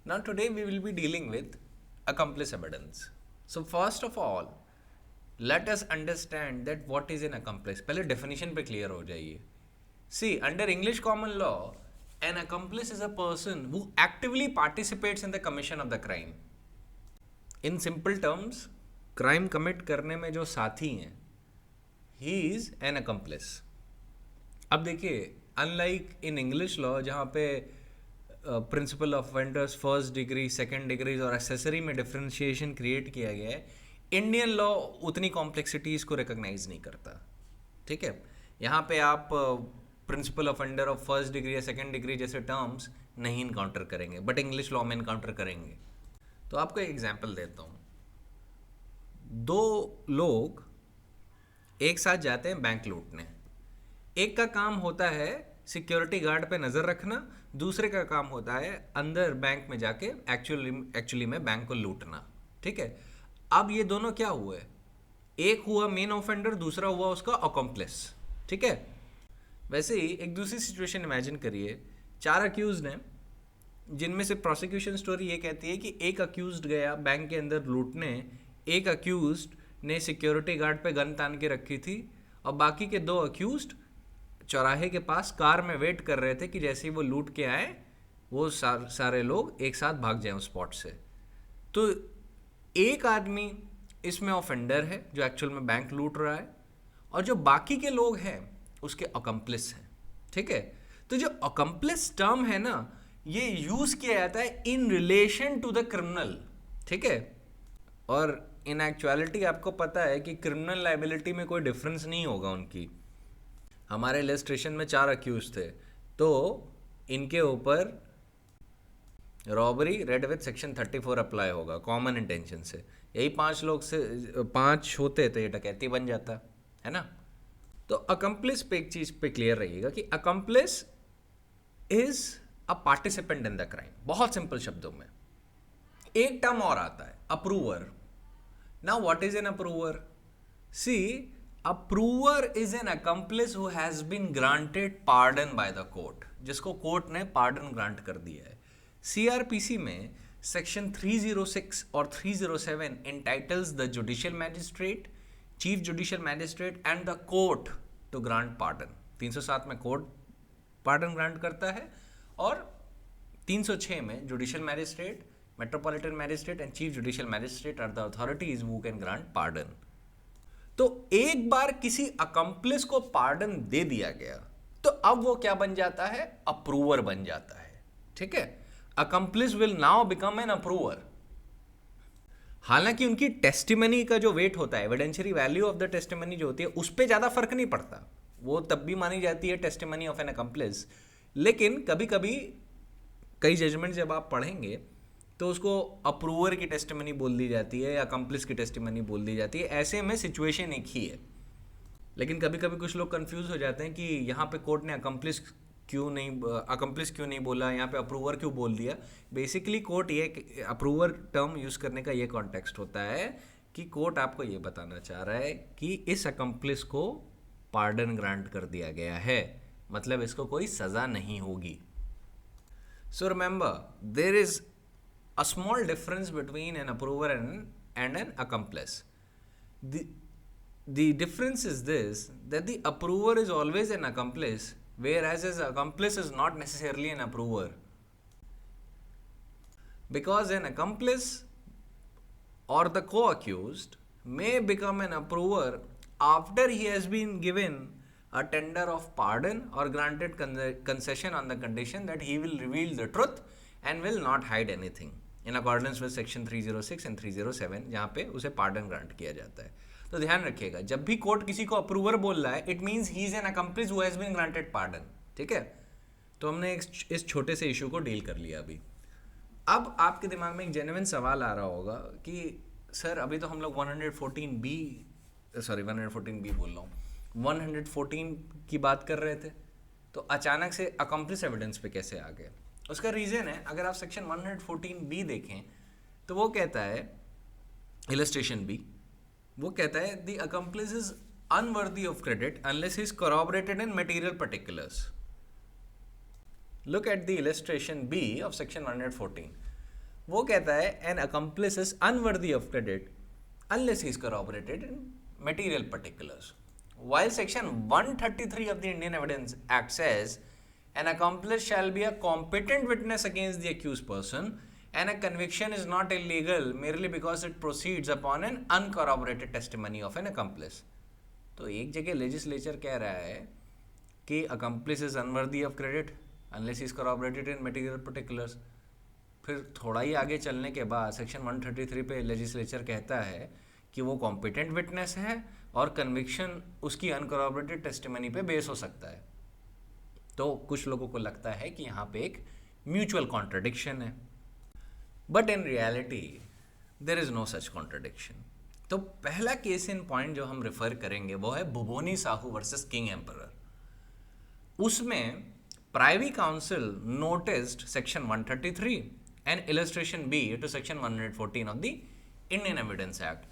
Now today we will be dealing with accomplice evidence. So first of all, let us understand that what is an accomplice. पहले definition पे clear हो जाइए. See, under English common law, an accomplice is a person who actively participates in the commission of the crime. In simple terms, crime commit करने में जो साथी हैं, he is an accomplice. अब देखिए, अनलाइक इन इंग्लिश लॉ जहाँ पे principal offenders first degree, second degrees और एसेसरी में डिफरेंशिएशन क्रिएट किया गया है, इंडियन लॉ उतनी कॉम्प्लेक्सिटीज को रिकॉग्नाइज नहीं करता. ठीक है, यहाँ पे आप principal offender of first degree या सेकंड डिग्री जैसे टर्म्स नहीं इनकाउंटर करेंगे, बट इंग्लिश लॉ में इनकाउंटर करेंगे. तो आपको एक एग्जाम्पल देता हूँ. दो लोग एक साथ जाते हैं बैंक लूटने. एक का काम होता है सिक्योरिटी गार्ड पे नज़र रखना, दूसरे का काम होता है अंदर बैंक में जाके एक्चुअली में बैंक को लूटना. ठीक है, अब ये दोनों क्या हुए, एक हुआ मेन ऑफेंडर, दूसरा हुआ उसका अकॉम्प्लिस. ठीक है, वैसे ही एक दूसरी सिचुएशन इमेजिन करिए. 4 अक्यूज्ड हैं, जिनमें से प्रोसिक्यूशन स्टोरी ये कहती है कि एक अक्यूज्ड गया बैंक के अंदर लूटने, एक अक्यूज्ड ने सिक्योरिटी गार्ड पे गन तान के रखी थी, और बाकी के 2 अक्यूज्ड चौराहे के पास कार में वेट कर रहे थे कि जैसे ही वो लूट के आए वो सारे लोग एक साथ भाग जाएं उस स्पॉट से. तो एक आदमी इसमें ऑफेंडर है जो एक्चुअल में बैंक लूट रहा है, और जो बाकी के लोग हैं उसके अकम्प्लिस हैं. ठीक है, तो जो अकम्प्लिस टर्म है ना, ये यूज़ किया जाता है in relation to the criminal. ठीक है, और इन एक्चुअलिटी आपको पता है कि क्रिमिनल लाइबिलिटी में कोई डिफरेंस नहीं होगा उनकी. हमारे इलस्ट्रेशन में 4 अक्यूज थे, तो इनके ऊपर robbery red with section 34 apply होगा कॉमन इंटेंशन से. यही 5 लोग से 5 होते तो ये डकैती बन जाता है ना. तो अकम्प्लिस पे एक चीज़ पे क्लियर रहिएगा कि accomplice is a participant in the crime. बहुत सिंपल शब्दों में. एक टर्म और आता है, approver. Now what is an approver? See, approver is an accomplice who has been granted pardon by the court, जिसको कोर्ट ने पार्डन ग्रांट कर दिया है. सीआरपीसी में सेक्शन 306 और 307 entitles the judicial magistrate, chief judicial magistrate and the court to grant pardon. 307 में court pardon grant करता है, और 306 में judicial magistrate, metropolitan magistrate and chief judicial magistrate are the authorities who can grant pardon. तो एक बार किसी accomplish को pardon दे दिया गया तो अब वो क्या बन जाता है, अप्रूवर बन जाता है. ठीक है, accomplish will now become an approver. हालांकि उनकी टेस्टिमनी का जो वेट होता है, evidentiary value of the testimony जो होती है, उस पर ज़्यादा फर्क नहीं पड़ता. वो तब भी मानी जाती है टेस्टिमनी ऑफ एन अकम्प्लिस. लेकिन कभी कभी कई जजमेंट जब आप पढ़ेंगे तो उसको अप्रूवर की टेस्टिमनी बोल दी जाती है या अकम्प्लिस की टेस्टिमनी बोल दी जाती है. ऐसे में सिचुएशन एक ही है. लेकिन कभी कभी कुछ लोग कंफ्यूज हो जाते हैं कि यहाँ पे कोर्ट ने अकम्प्लिस क्यों नहीं बोला, यहाँ पे अप्रूवर क्यों बोल दिया. बेसिकली कोर्ट ये अप्रूवर टर्म यूज़ करने का ये कॉन्टेक्स्ट होता है कि कोर्ट आपको ये बताना चाह रहा है कि इस अकम्प्लिस को पार्डन ग्रांट कर दिया गया है, मतलब इसको कोई सज़ा नहीं होगी. So remember, there is a small difference between an approver and an accomplice. The difference is this, that the approver is always an accomplice, whereas his accomplice is not necessarily an approver. Because an accomplice or the co-accused may become an approver after he has been given a tender of pardon or granted concession on the condition that he will reveal the truth and will not hide anything in accordance with section 306 and 307, जहाँ पे उसे pardon grant किया जाता है. तो ध्यान रखिएगा, जब भी कोर्ट किसी को अप्रूवर बोल रहा है, it means he is an accomplice who has been granted pardon. ठीक है, तो हमने इस छोटे से इशू को डील कर लिया. अभी अब आपके दिमाग में एक जेन्युइन सवाल आ रहा होगा कि सर अभी तो हम लोग 114B बोल रहा हूँ, 114 की बात कर रहे थे, तो अचानक से अकम्प्लिस एविडेंस पे कैसे आ गए? उसका रीज़न है, अगर आप सेक्शन 114B देखें तो वो कहता है, इलस्ट्रेशन बी, वो कहता है the accomplish is unworthy of credit unless is corroborated in material particulars. Look at the illustration B of section 114. वो कहता है an accomplice is unworthy of credit unless he is corroborated in material particulars. While section 133 of the Indian Evidence Act says an accomplice shall be a competent witness against the accused person and a conviction is not illegal merely because it proceeds upon an uncorroborated testimony of an accomplice. तो एक जगह legislature कह रहा है कि accomplice is unworthy of credit unless he is corroborated in material particulars. फिर थोड़ा ही आगे चलने के बाद सेक्शन 133 पे लेजिस्लेचर कहता है कि वो कॉम्पिटेंट विटनेस है और कन्विक्शन उसकी अनकॉरबोरेटेड टेस्टिमनी पे बेस हो सकता है. तो कुछ लोगों को लगता है कि यहाँ पे एक म्यूचुअल कॉन्ट्रडिक्शन है, but in reality there is no such contradiction. तो पहला केस इन पॉइंट जो हम रेफर करेंगे वो है भुवोनी साहू वर्सेस किंग एम्परर. उसमें privy council noticed section 133 and illustration B to section 114 of the Indian Evidence Act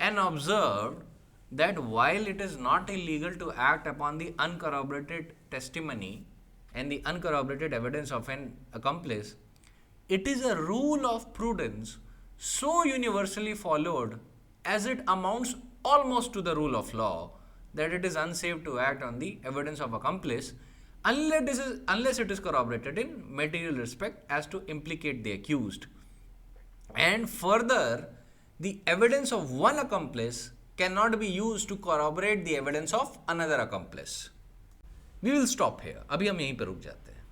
and observed that while it is not illegal to act upon the uncorroborated testimony and the uncorroborated evidence of an accomplice, it is a rule of prudence so universally followed as it amounts almost to the rule of law that it is unsafe to act on the evidence of accomplice unless it is corroborated in material respect as to implicate the accused. And further, the evidence of one accomplice cannot be used to corroborate the evidence of another accomplice. We will stop here. अभी हम यहीं पर रुक जाते हैं.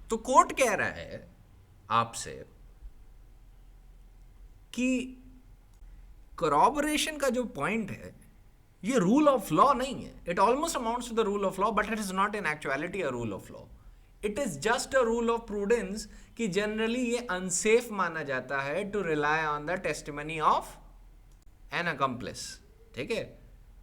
तो court कह रहा है आपसे कि corroboration का जो पॉइंट है ये रूल ऑफ लॉ नहीं है. It almost amounts to the rule of law but it is not in actuality a rule of law. It is just a rule of prudence कि जनरली ये unsafe माना जाता है to rely on the testimony of an accomplice. ठीक है,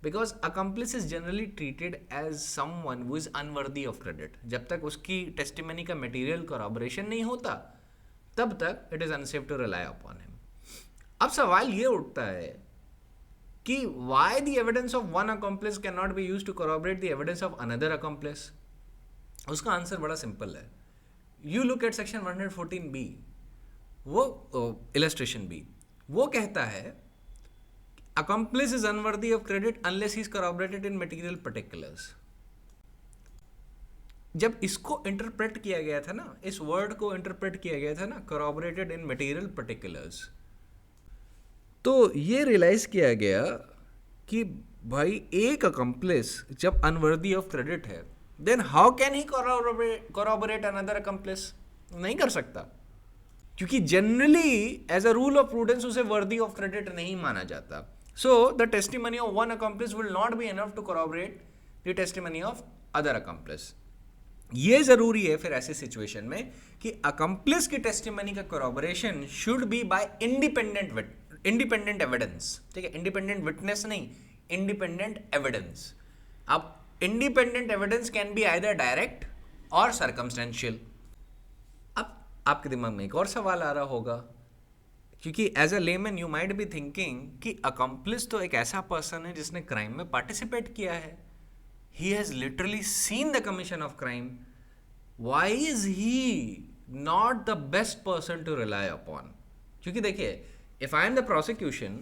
because accomplice is generally treated as someone who is unworthy of credit. जब तक उसकी टेस्टिमनी का मटेरियल कोरॉबरेशन नहीं होता तब तक it is unsafe to rely upon him. अब सवाल ये उठता है कि why the evidence of one accomplice cannot be used to corroborate the evidence of another accomplice. उसका आंसर बड़ा सिंपल है. You look at section 114B, वो illustration B, वो कहता है accomplice is unworthy of credit unless he is corroborated in material particulars. जब इसको interpret किया गया था ना, इस वर्ड को इंटरप्रेट किया गया था ना, corroborated in material particulars, तो ये रियलाइज किया गया कि भाई एक अकम्प्लिस जब अनवर्दी ऑफ क्रेडिट है then how can he corroborate another accomplice. नहीं कर सकता, क्योंकि generally as a rule of prudence उसे वर्दी ऑफ क्रेडिट नहीं माना जाता. So the testimony of one accomplice will not be enough to corroborate the testimony of other accomplice. ये जरूरी है फिर ऐसी सिचुएशन में कि अकम्प्लिस की टेस्टिमनी का corroboration should be bye independent evidence. ठीक है, इंडिपेंडेंट विटनेस नहीं, इंडिपेंडेंट एविडेंस. अब independent evidence can be either direct और सर्कमस्टेंशियल. अब आपके दिमाग में एक और सवाल आ रहा होगा, क्योंकि as a layman you might be thinking कि अकम्प्लिस तो एक ऐसा पर्सन है जिसने क्राइम में पार्टिसिपेट किया है. He has literally seen the commission of crime. Why is he not the best person to rely upon? क्योंकि देखिए, if I am the prosecution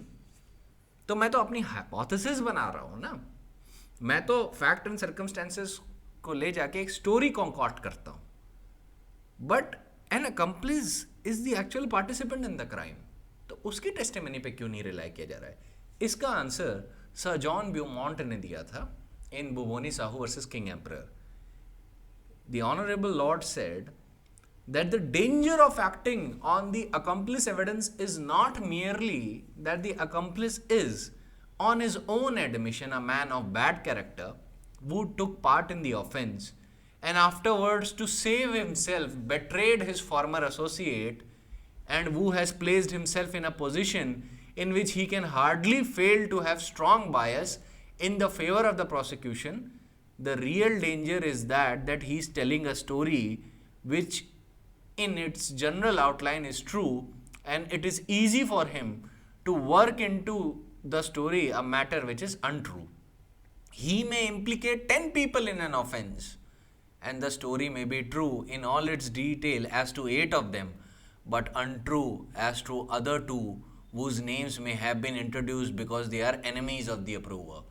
तो मैं तो अपनी हाइपोथेसिस बना रहा हूं ना, मैं तो फैक्ट एंड सर्कमस्टेंसेस को ले जाके एक स्टोरी कॉन्कॉर्ट करता हूं. But an accomplice is the actual participant in the crime. तो उसकी टेस्टिमनी पे क्यों नहीं रिलाई किया जा रहा है? इसका आंसर सर जॉन ब्यूमॉन्ट ने दिया था in Buvoni Sahu versus King Emperor. The Honorable Lord said that the danger of acting on the accomplice evidence is not merely that the accomplice is, on his own admission, a man of bad character who took part in the offense and afterwards, to save himself, betrayed his former associate and who has placed himself in a position in which he can hardly fail to have strong bias in the favor of the prosecution. The real danger is that he is telling a story which in its general outline is true, and it is easy for him to work into the story a matter which is untrue. He may implicate 10 people in an offense and the story may be true in all its detail as to 8 of them, but untrue as to other two whose names may have been introduced because they are enemies of the approver.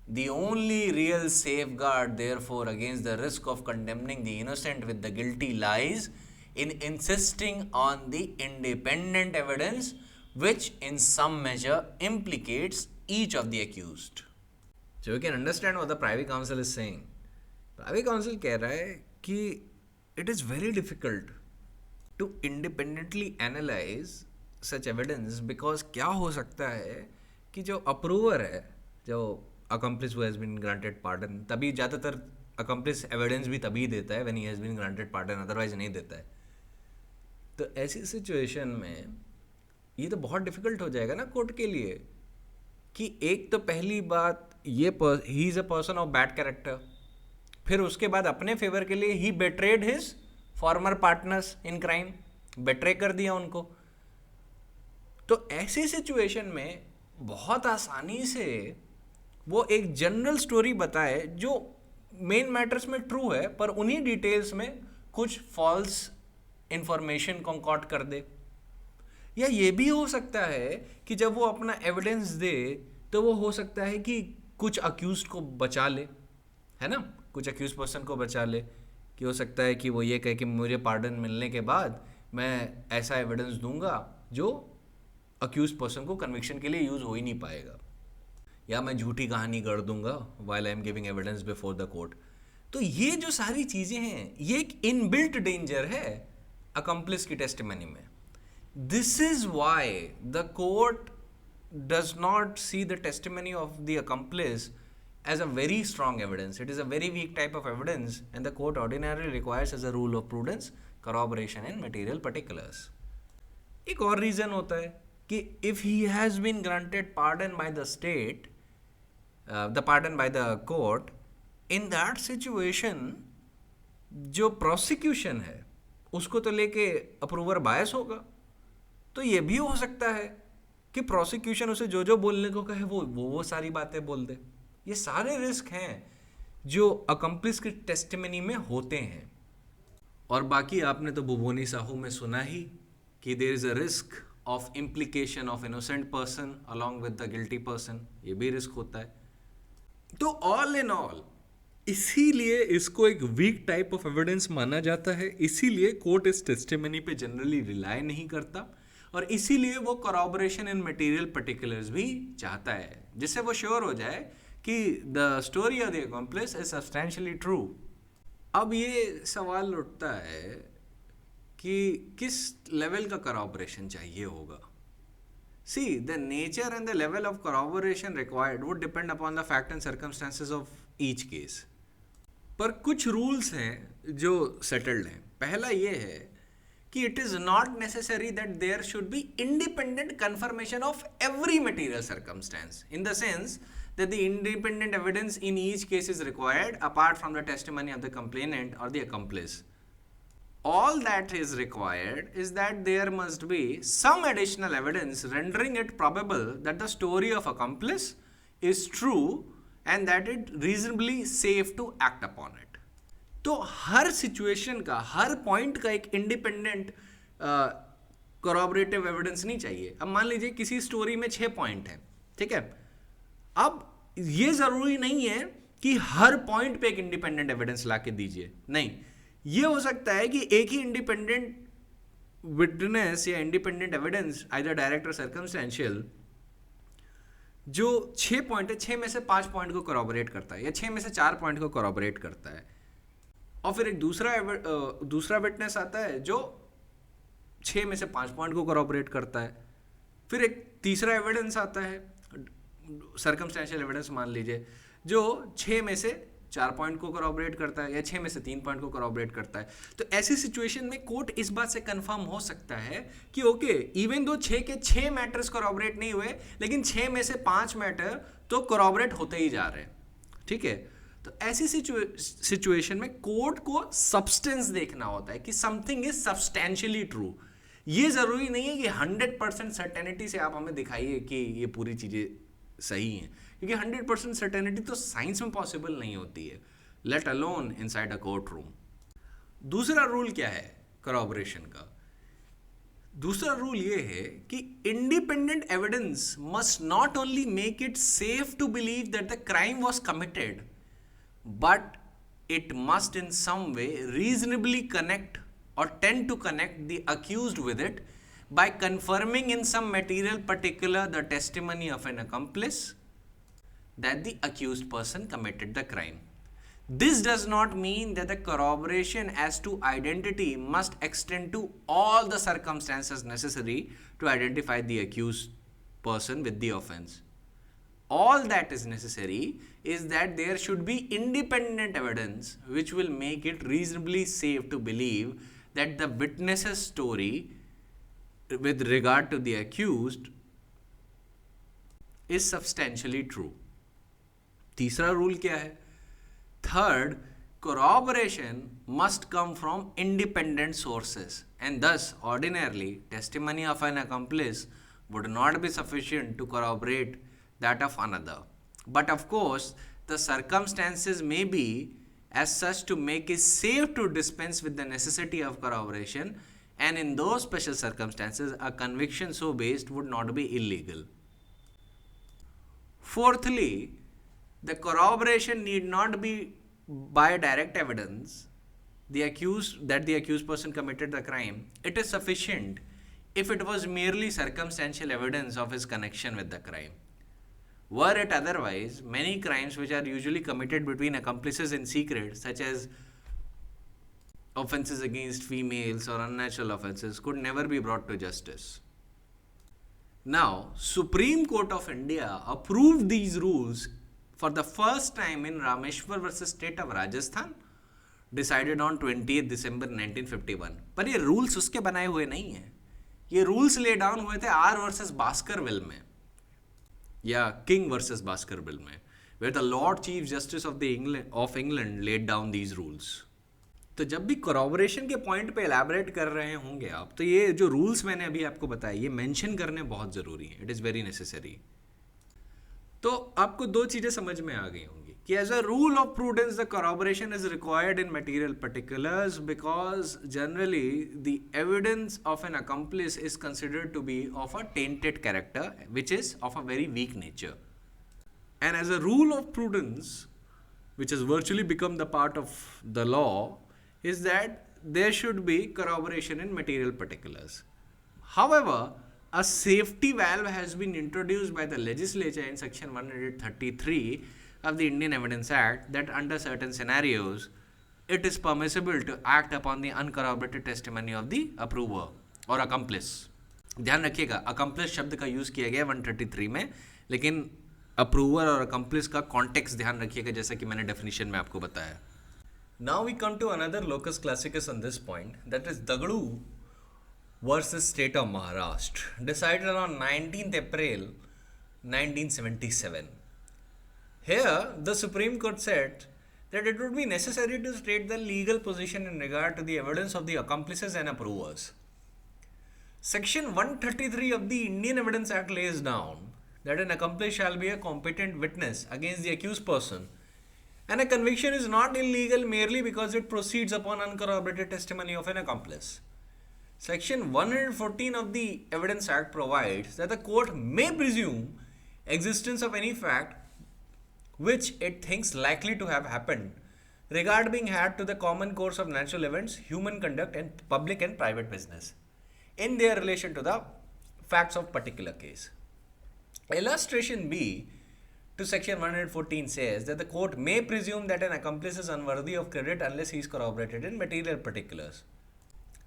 The only real safeguard, therefore, against the risk of condemning the innocent with the guilty lies in insisting on the independent evidence which in some measure implicates each of the accused. So you can understand what the privy counsel is saying. Privy counsel कह रहा है कि it is very difficult to independently analyze such evidence because क्या हो सकता है कि जो अप्रूवर है, जो accomplice who has been granted pardon, तभी ज़्यादातर accomplice evidence भी तभी देता है when he has been granted pardon, otherwise नहीं देता है. तो ऐसी सिचुएशन में ये तो बहुत डिफिकल्ट हो जाएगा ना कोर्ट के लिए कि एक तो पहली बात ये ही is a person of bad character, फिर उसके बाद अपने फेवर के लिए ही betrayed his former partners in crime, betray कर दिया उनको. तो ऐसी सिचुएशन में बहुत आसानी से वो एक जनरल स्टोरी बताए जो मेन मैटर्स में ट्रू है, पर उन्हीं डिटेल्स में कुछ फॉल्स इंफॉर्मेशन कंकॉर्ड कर दे. या ये भी हो सकता है कि जब वो अपना एविडेंस दे तो वो हो सकता है कि कुछ अक्यूज को बचा ले, है ना, कुछ अक्यूज पर्सन को बचा ले, कि हो सकता है कि वो ये कहे कि मुझे पार्डन मिलने के बाद मैं ऐसा एविडेंस दूंगा जो अक्यूज पर्सन को कन्विक्शन के लिए यूज़ हो ही नहीं पाएगा, या मैं झूठी कहानी गढ़ दूंगा while I am giving evidence before the court. तो ये जो सारी चीज़ें हैं ये एक इनबिल्ट डेंजर है अकम्प्लिस की टेस्टिमनी में. This is why the court does not see the testimony of the accomplice as a very strong evidence. It is a very weak type of evidence, and the court ordinarily requires as a rule of prudence corroboration in material particulars. एक और reason होता है कि if he has been granted pardon by the state, the pardon by the court, in that situation जो prosecution है उसको तो लेके अप्रूवर बायस होगा. तो ये भी हो सकता है कि प्रोसिक्यूशन उसे जो जो बोलने को कहे वो सारी बातें बोल दे. ये सारे रिस्क हैं जो अकम्प्लिस की टेस्टिमनी में होते हैं. और बाकी आपने तो भुवोनी साहू में सुना ही कि there is a risk of implication of innocent person along with the guilty person. ये भी रिस्क होता है. तो ऑल इन ऑल इसीलिए इसको एक वीक टाइप ऑफ एविडेंस माना जाता है. इसीलिए कोर्ट इस टेस्टिमनी पे जनरली रिलाई नहीं करता, और इसीलिए वो corroboration इन मटेरियल पर्टिकुलर्स भी चाहता है, जिससे वो श्योर हो जाए कि the story of the accomplish is substantially true. अब ये सवाल उठता है कि किस लेवल का corroboration चाहिए होगा. See the nature and the level of corroboration required would depend upon the fact and circumstances of each case. पर कुछ रूल्स हैं जो सेटल्ड हैं. पहला ये है कि it is not necessary that there should be independent confirmation of every material circumstance, in the sense that the independent evidence in each case is required apart from the testimony of the complainant or the accomplice. All that is required is that there must be some additional evidence rendering it probable that the story of accomplice is true and that it reasonably safe to act upon it. तो हर situation का, हर point का एक independent corroborative evidence नहीं चाहिए. अब मान लीजिए किसी स्टोरी में 6 पॉइंट हैं, ठीक है. अब ये ज़रूरी नहीं है कि हर पॉइंट पे एक इंडिपेंडेंट एविडेंस ला के दीजिए. नहीं, ये हो सकता है कि एक ही इंडिपेंडेंट विटनेस या इंडिपेंडेंट एविडेंस आइदर डायरेक्ट और सर्कमस्टेंशियल जो 6 पॉइंट है, 6 में से 5 पॉइंट को corroborate करता है या 6 में से 4 पॉइंट को corroborate करता है. और फिर एक दूसरा विटनेस आता है जो 6 में से 5 पॉइंट को corroborate करता है. फिर एक तीसरा एविडेंस आता है, सर्कमस्टेंशियल एविडेंस मान लीजिए, जो 6 में से 4 पॉइंट को corroborate करता है या 6 में से 3 पॉइंट को corroborate करता है. तो ऐसी सिचुएशन में कोर्ट इस बात से कंफर्म हो सकता है कि ओके, इवन दो 6 के 6 मैटर्स corroborate नहीं हुए, लेकिन 6 में से 5 मैटर तो corroborate होते ही जा रहे हैं. ठीक है. तो ऐसी सिचुएशन में कोर्ट को सब्सटेंस देखना होता है कि समथिंग इज सब्सटैंशियली ट्रू. ये जरूरी नहीं है कि 100% सर्टेनिटी से आप हमें दिखाइए कि ये पूरी चीजें सही हैं, क्योंकि 100% सर्टेनिटी तो साइंस में पॉसिबल नहीं होती है, let alone inside a court room. दूसरा रूल क्या है corroboration का? दूसरा रूल ये है कि independent evidence must not only make it safe to believe that the crime was committed, but it must in some way reasonably connect or tend to connect the accused with it by confirming in some material particular the testimony of an accomplice that the accused person committed the crime. This does not mean that the corroboration as to identity must extend to all the circumstances necessary to identify the accused person with the offense. All that is necessary is that there should be independent evidence which will make it reasonably safe to believe that the witness's story with regard to the accused is substantially true. तीसरा rule क्या है? Third, corroboration must come from independent sources, and thus ordinarily testimony of an accomplice would not be sufficient to corroborate that of another. But of course, the circumstances may be as such to make it safe to dispense with the necessity of corroboration, and in those special circumstances, a conviction so based would not be illegal. Fourthly, the corroboration need not be by direct evidence the accused person committed the crime. It is sufficient if it was merely circumstantial evidence of his connection with the crime. Were it otherwise, many crimes which are usually committed between accomplices in secret, such as offences against females or unnatural offences, could never be brought to justice. Now, Supreme Court of India approved these rules for the first time in Rameshwar versus State of Rajasthan, decided on 20th December 1951. पर ये rules उसके बनाए हुए नहीं हैं. ये rules lay down हुए थे आर वर्सेस बास्करविल में या किंग वर्सेस बास्करविल में, where the Lord Chief Justice of England laid down these rules. तो जब भी corroboration के पॉइंट पे elaborate कर रहे होंगे आप, तो ये जो रूल्स मैंने अभी आपको बताए ये मेंशन करने बहुत ज़रूरी है. It is very necessary. तो आपको दो चीज़ें समझ में आ गई होंगी कि as a rule of prudence the corroboration is required in material particulars because generally the evidence of an accomplice is considered to be of a tainted character which is of a very weak nature. And as a rule of prudence, which has virtually become the part of the law, is that there should be corroboration in material particulars. However, a safety valve has been introduced by the legislature in section 133 of the Indian Evidence Act that under certain scenarios it is permissible to act upon the uncorroborated testimony of the approver or accomplice. ध्यान रखिएगा, accomplice शब्द का use किया गया 133 में, लेकिन approver और accomplice का कॉन्टेक्स्ट ध्यान रखिएगा जैसा कि मैंने डेफिनेशन में आपको बताया. Now we come to another locus classicus on this point, that is Dagdu versus State of Maharashtra, decided on 19th April 1977. Here, the Supreme Court said that it would be necessary to state the legal position in regard to the evidence of the accomplices and approvers. Section 133 of the Indian Evidence Act lays down that an accomplice shall be a competent witness against the accused person, and a conviction is not illegal merely because it proceeds upon uncorroborated testimony of an accomplice. Section 114 of the Evidence Act provides that the court may presume existence of any fact which it thinks likely to have happened, regard being had to the common course of natural events, human conduct, and public and private business in their relation to the facts of particular case. Illustration B to section 114 says that the court may presume that an accomplice is unworthy of credit unless he is corroborated in material particulars.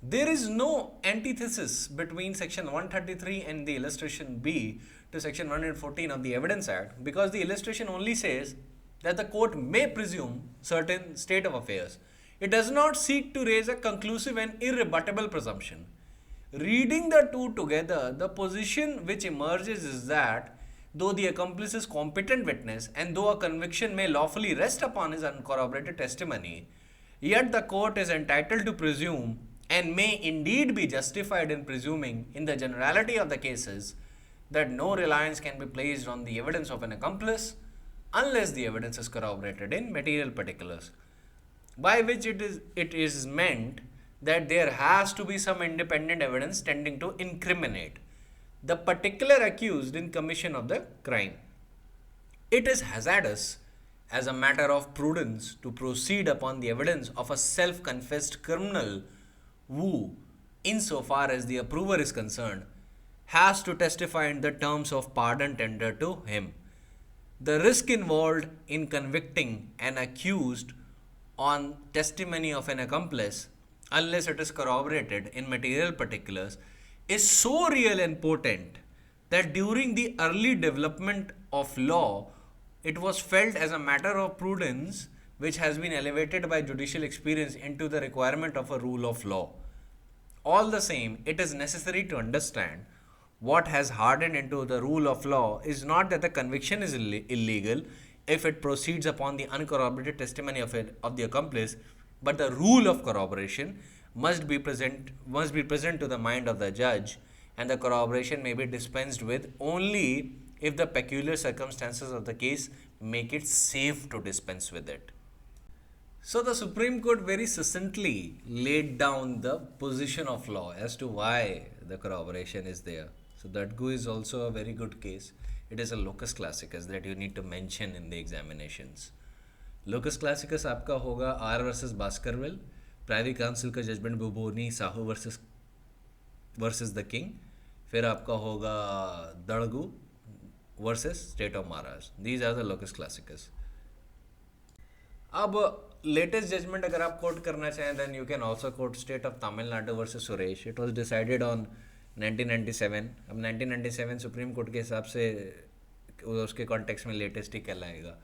There is no antithesis between section 133 and the illustration B to section 114 of the Evidence Act, because the illustration only says that the court may presume certain state of affairs. It does not seek to raise a conclusive and irrebuttable presumption. Reading the two together, the position which emerges is that though the accomplice is competent witness and though a conviction may lawfully rest upon his uncorroborated testimony, yet the court is entitled to presume and may indeed be justified in presuming in the generality of the cases that no reliance can be placed on the evidence of an accomplice unless the evidence is corroborated in material particulars, by which it is meant that there has to be some independent evidence tending to incriminate the particular accused in commission of the crime. It is hazardous as a matter of prudence to proceed upon the evidence of a self-confessed criminal who, insofar as the approver is concerned, has to testify in the terms of pardon tendered to him. The risk involved in convicting an accused on testimony of an accomplice, unless it is corroborated in material particulars, is so real and potent that during the early development of law, it was felt as a matter of prudence which has been elevated by judicial experience into the requirement of a rule of law. All the same, it is necessary to understand what has hardened into the rule of law is not that the conviction is illegal if it proceeds upon the uncorroborated testimony of the accomplice, but the rule of corroboration must be present to the mind of the judge, and the corroboration may be dispensed with only if the peculiar circumstances of the case make it safe to dispense with it. So the Supreme Court very succinctly laid down the position of law as to why the corroboration is there. So Dadgu is also a very good case. It is a locus classicus that you need to mention in the examinations. Locus classicus आपका होगा R versus Baskerville, privy council का judgment Bhuboni Sahu versus the king, फिर आपका होगा Dagdu versus state of Maharashtra. These are the locus classicus. अब latest judgment अगर आप quote करना चाहें then you can also quote state of Tamil Nadu versus Suresh. It was decided on 1997. अब 1997 सुप्रीम कोर्ट के हिसाब से उसके कॉन्टेक्स्ट में लेटेस्ट ही कहलाएगा.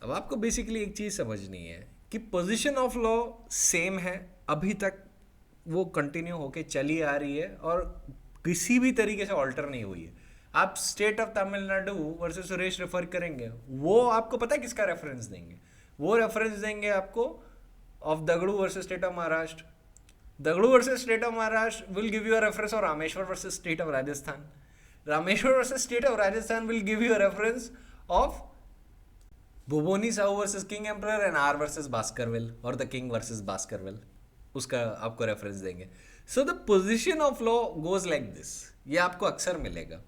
अब आपको बेसिकली एक चीज़ समझनी है कि पोजीशन ऑफ लॉ सेम है, अभी तक वो कंटिन्यू होके चली आ रही है और किसी भी तरीके से ऑल्टर नहीं हुई है. आप state of Tamil Nadu versus Suresh refer करेंगे, वो आपको पता है किसका रेफरेंस देंगे? वो रेफरेंस देंगे आपको of Dagdu versus state of Maharashtra. Dagdu versus state of Maharashtra will give you a reference of Rameshwar versus state of Rajasthan. Rameshwar versus state of Rajasthan will give you a reference of Bhuboni Sahu versus king emperor and R versus Baskerville और the king versus Baskerville, उसका आपको reference देंगे. So the position of law goes like this. ये आपको अक्सर मिलेगा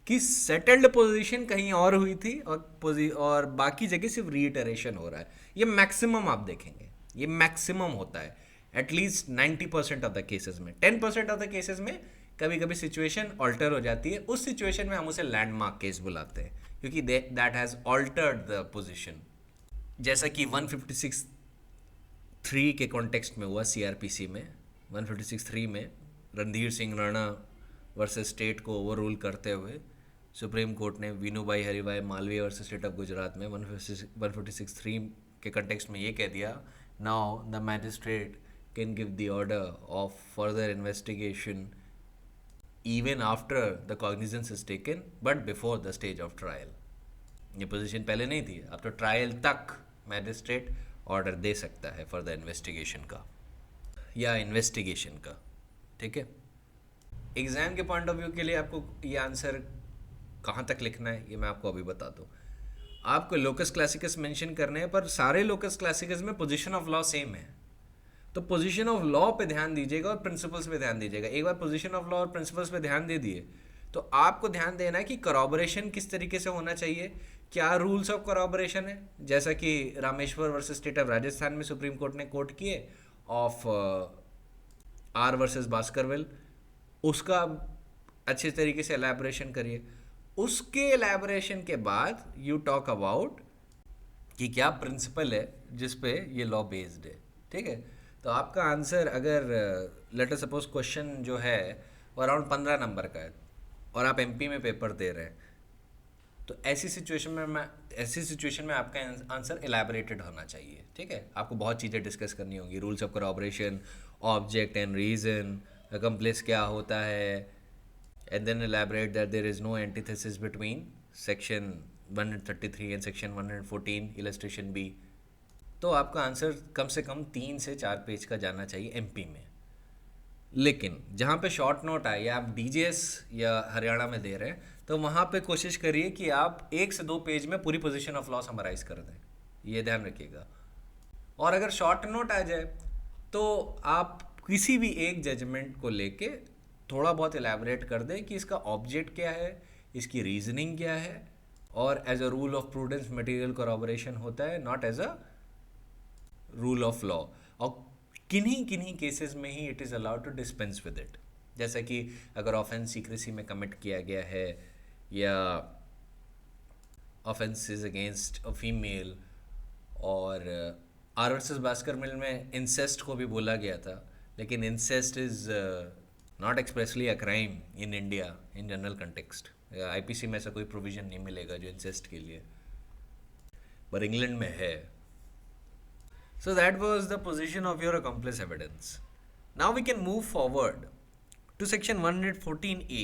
कि settled position कहीं और हुई थी और बाकी जगह सिर्फ रीइटरेशन हो रहा है. ये मैक्सिमम आप देखेंगे, ये मैक्सिमम होता है एटलीस्ट 90% ऑफ द केसेस में. 10% ऑफ द केसेस में कभी कभी सिचुएशन ऑल्टर हो जाती है. उस सिचुएशन में हम उसे लैंडमार्क केस बुलाते हैं क्योंकि that has altered the position. जैसा कि 156(3) के कॉन्टेक्स्ट में हुआ CRPC में. 156(3) में रणधीर सिंह राणा वर्सेस स्टेट को ओवर रूल करते हुए सुप्रीम कोर्ट ने Vinubhai Haribhai Malviya versus state of Gujarat में 156(3) के कंटेक्स्ट में ये कह दिया, now the magistrate can give the order of further investigation even after the cognizance is taken but before the stage of trial. ये पोजीशन पहले नहीं थी. अब तो ट्रायल तक मैजिस्ट्रेट ऑर्डर दे सकता है फर्दर इन्वेस्टिगेशन का या इन्वेस्टिगेशन का. ठीक है. एग्ज़ाम के पॉइंट ऑफ व्यू के लिए आपको ये आंसर कहाँ तक लिखना है ये मैं आपको अभी बता दूँ. आपको लोकस क्लासिकस मेंशन करने हैं पर सारे लोकस क्लासिकस में पोजीशन ऑफ लॉ सेम है. तो पोजीशन ऑफ लॉ पे ध्यान दीजिएगा और प्रिंसिपल्स पे ध्यान दीजिएगा. एक बार पोजीशन ऑफ लॉ और प्रिंसिपल्स पे ध्यान दे दिए तो आपको ध्यान देना है कि करॉबरेशन किस तरीके से होना चाहिए, क्या रूल्स ऑफ करॉबरेशन है, जैसा कि Rameshwar versus state of Rajasthan में सुप्रीम कोर्ट ने कोट किए ऑफ आर वर्सेस बास्करविल. उसका अच्छे तरीके से एलैबोरेशन करिए. उसके एलैबोरेशन के बाद यू टॉक अबाउट कि क्या प्रिंसिपल है जिस पे ये लॉ बेस्ड है. ठीक है. तो आपका आंसर अगर लेट अस सपोज क्वेश्चन जो है वो अराउंड 15 नंबर का है और आप MP में पेपर दे रहे हैं तो ऐसी सिचुएशन में आपका आंसर एलैबोरेटेड होना चाहिए. ठीक है. आपको बहुत चीज़ें डिस्कस करनी होंगी, rules of corroboration, object and reason, accomplice क्या होता है, and then elaborate that there is no antithesis between section 133 and section 114 illustration B. तो आपका आंसर कम से कम 3 से 4 पेज का जाना चाहिए MP में. लेकिन जहाँ पे शॉर्ट नोट आए या आप DJS या हरियाणा में दे रहे हैं तो वहाँ पे कोशिश करिए कि आप 1 से 2 पेज में पूरी पोजीशन ऑफ लॉ समराइज कर दें. ये ध्यान रखिएगा. और अगर शॉर्ट नोट आ जाए तो आप किसी भी एक जजमेंट को लेके थोड़ा बहुत इलेबरेट कर दें कि इसका ऑब्जेक्ट क्या है, इसकी रीजनिंग क्या है, और as a rule of prudence material corroboration होता है, not as a rule of law. और किन्हीं किन्हीं केसेस में ही it is allowed to dispense with it, जैसा कि अगर ऑफेंस सीक्रेसी में कमिट किया गया है, या ऑफेंसेस अगेंस्ट अ फीमेल, और आर वर्सेस भास्कर मिल में इंसेस्ट को भी बोला गया था, लेकिन incest is not expressly a crime in India in general context. IPC में ऐसा कोई प्रोविज़न नहीं मिलेगा जो इंसेस्ट के लिए, पर इंग्लैंड में है। So that was the position of your accomplice evidence. Now we can move forward to section 114A.